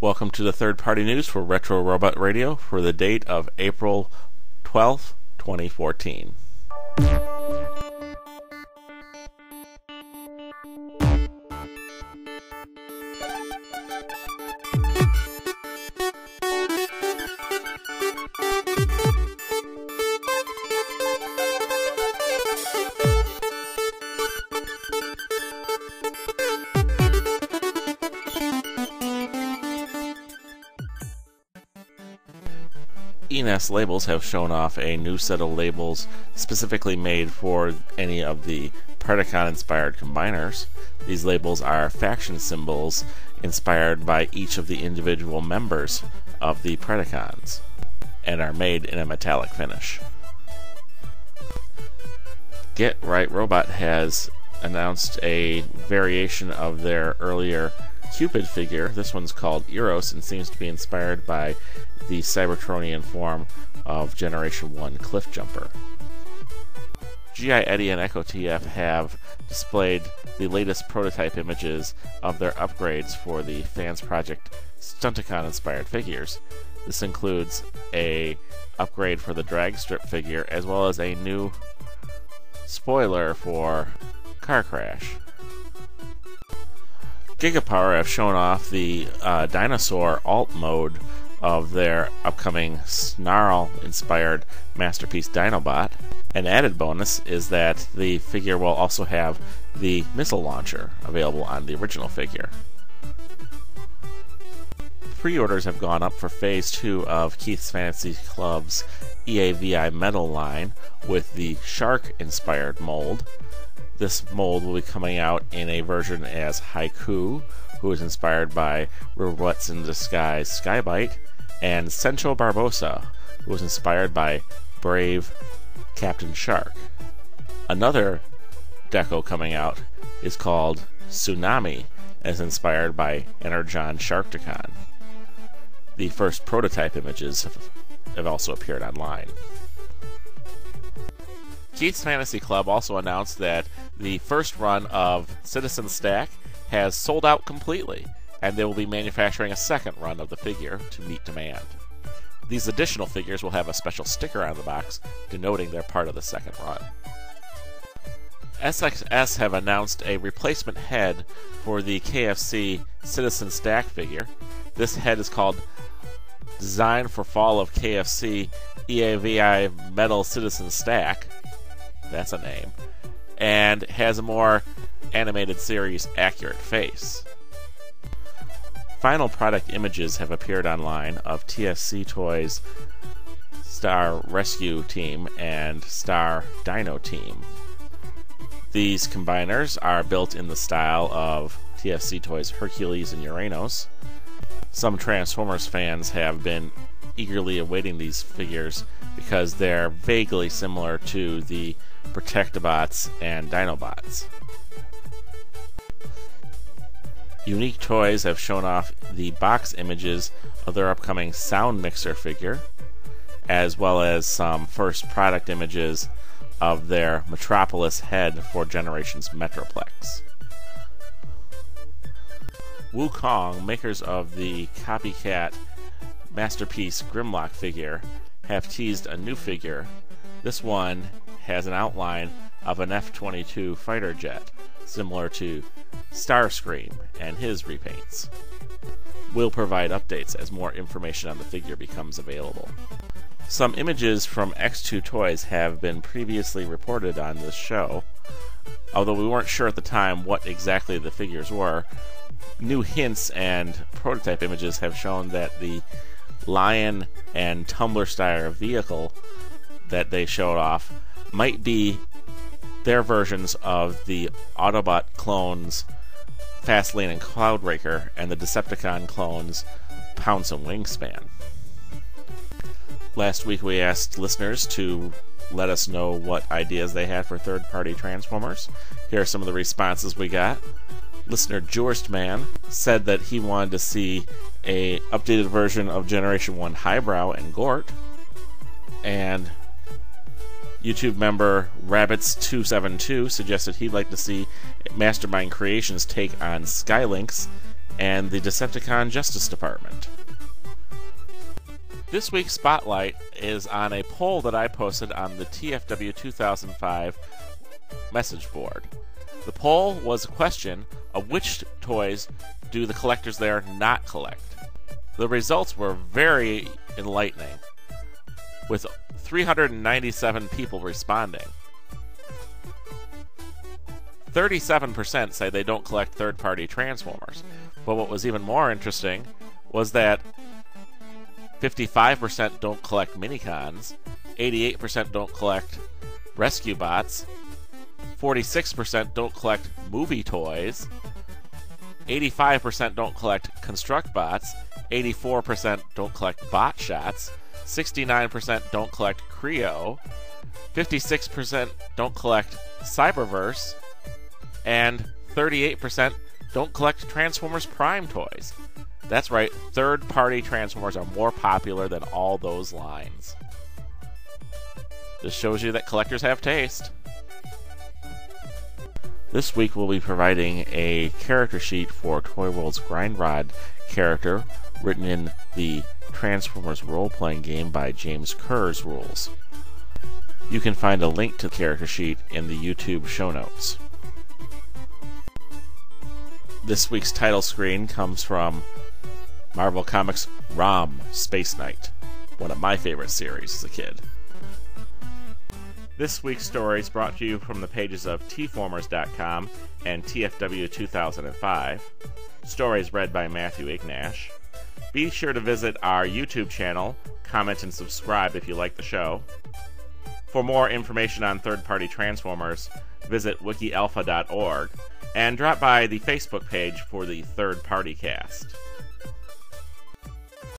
Welcome to the third-party news for Retro Robot Radio for the date of April 12th, 2014. Eness labels have shown off a new set of labels specifically made for any of the Predacon-inspired combiners. These labels are faction symbols inspired by each of the individual members of the Predacons and are made in a metallic finish. Get Right Robot has announced a variation of their earlier Cupid figure. This one's called Eros and seems to be inspired by the Cybertronian form of Generation 1 Cliffjumper. G.I. Eddie and Echo TF have displayed the latest prototype images of their upgrades for the Fans Project Stunticon-inspired figures. This includes a upgrade for the drag strip figure as well as a new spoiler for Car Crash. Gigapower have shown off the dinosaur alt mode of their upcoming Snarl-inspired Masterpiece Dinobot. An added bonus is that the figure will also have the missile launcher available on the original figure. Pre-orders have gone up for Phase 2 of Keith's Fantasy Club's EAVI Metal line with the Shark-inspired mold. This mold will be coming out in a version as Haiku, who is inspired by Robots in Disguise Skybite, and Sencho Barbosa, who was inspired by Brave Captain Shark. Another deco coming out is called Tsunami, and is inspired by Energon Sharkticon. The first prototype images have also appeared online. Keith's Fantasy Club also announced that the first run of Citizen Stack has sold out completely, and they will be manufacturing a second run of the figure to meet demand. These additional figures will have a special sticker on the box denoting they're part of the second run. SXS have announced a replacement head for the KFC Citizen Stack figure. This head is called Design for Fall of KFC EAVI Metal Citizen Stack. That's a name. And has a more animated series accurate face. Final product images have appeared online of TFC Toys Star Rescue Team and Star Dino Team. These combiners are built in the style of TFC Toys Hercules and Uranos. Some Transformers fans have been eagerly awaiting these figures because they're vaguely similar to the Protectobots and Dinobots. Unique Toys have shown off the box images of their upcoming Sound Mixer figure, as well as some first product images of their Metropolis head for Generations Metroplex. Wukong, makers of the copycat Masterpiece Grimlock figure, have teased a new figure. This one has an outline of an F-22 fighter jet, similar to Starscream and his repaints. We'll provide updates as more information on the figure becomes available. Some images from X2 Toys have been previously reported on this show. Although we weren't sure at the time what exactly the figures were, new hints and prototype images have shown that the Lion and Tumbler style vehicle that they showed off might be their versions of the Autobot clones Fastlane and Cloudraker and the Decepticon clones Pounce and Wingspan. Last week we asked listeners to let us know what ideas they had for third-party Transformers. Here are some of the responses we got. Listener Jurstman said that he wanted to see a updated version of Generation 1 Highbrow and Gort. And YouTube member Rabbits272 suggested he'd like to see Mastermind Creations take on Skylynx and the Decepticon Justice Department. This week's spotlight is on a poll that I posted on the TFW 2005 message board. The poll was a question of which toys do the collectors there not collect. The results were very enlightening, with 397 people responding. 37% say they don't collect third-party Transformers, but what was even more interesting was that 55% don't collect Minicons, 88% don't collect Rescue Bots, 46% don't collect movie toys, 85% don't collect Construct Bots, 84% don't collect Bot Shots, 69% don't collect Creo, 56% don't collect Cyberverse, and 38% don't collect Transformers Prime toys. That's right, third-party Transformers are more popular than all those lines. This shows you that collectors have taste. This week we'll be providing a character sheet for Toy World's Grindrod character, written in the Transformers role-playing game by James Kerr's rules. You can find a link to the character sheet in the YouTube show notes. This week's title screen comes from Marvel Comics Rom, Space Knight, one of my favorite series as a kid. This week's story is brought to you from the pages of tformers.com and TFW 2005. Stories read by Matthew Ignash. Be sure to visit our YouTube channel, comment and subscribe if you like the show. For more information on third-party Transformers, visit wikialpha.org and drop by the Facebook page for the Third Party Cast.